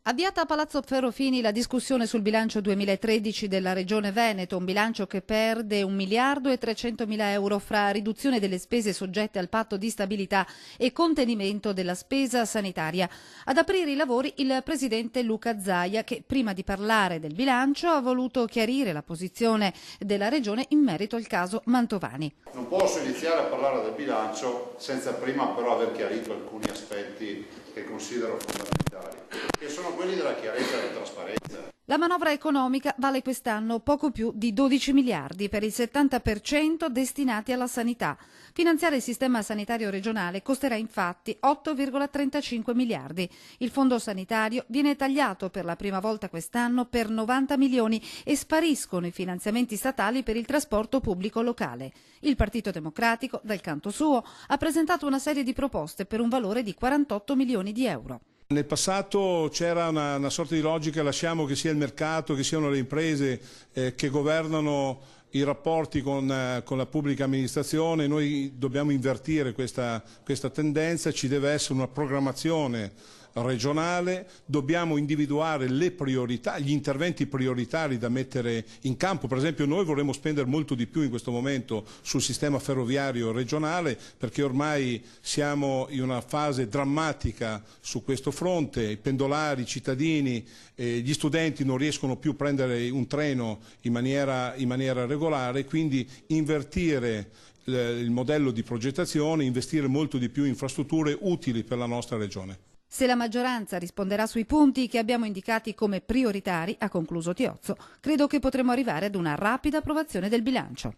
Avviata a Palazzo Ferrofini la discussione sul bilancio 2013 della Regione Veneto, un bilancio che perde 1 miliardo e 300 mila euro fra riduzione delle spese soggette al patto di stabilità e contenimento della spesa sanitaria. Ad aprire i lavori il presidente Luca Zaia, che prima di parlare del bilancio ha voluto chiarire la posizione della Regione in merito al caso Mantovani. Non posso iniziare a parlare del bilancio senza prima però aver chiarito alcuni aspetti che considero fondamentali, che sono quelli della chiarezza e della trasparenza. La manovra economica vale quest'anno poco più di 12 miliardi per il 70% destinati alla sanità. Finanziare il sistema sanitario regionale costerà infatti 8,35 miliardi. Il fondo sanitario viene tagliato per la prima volta quest'anno per 90 milioni e spariscono i finanziamenti statali per il trasporto pubblico locale. Il Partito Democratico, dal canto suo, ha presentato una serie di proposte per un valore di 48 milioni di euro. Nel passato c'era una sorta di logica, lasciamo che sia il mercato, che siano le imprese che governano i rapporti con la pubblica amministrazione. Noi dobbiamo invertire questa tendenza, ci deve essere una programmazione regionale, dobbiamo individuare le priorità, gli interventi prioritari da mettere in campo. Per esempio noi vorremmo spendere molto di più in questo momento sul sistema ferroviario regionale, perché ormai siamo in una fase drammatica su questo fronte. I pendolari, i cittadini, gli studenti non riescono più a prendere un treno in maniera regolare, quindi invertire il modello di progettazione, investire molto di più in infrastrutture utili per la nostra regione. Se la maggioranza risponderà sui punti che abbiamo indicati come prioritari, ha concluso Tiozzo, credo che potremo arrivare ad una rapida approvazione del bilancio.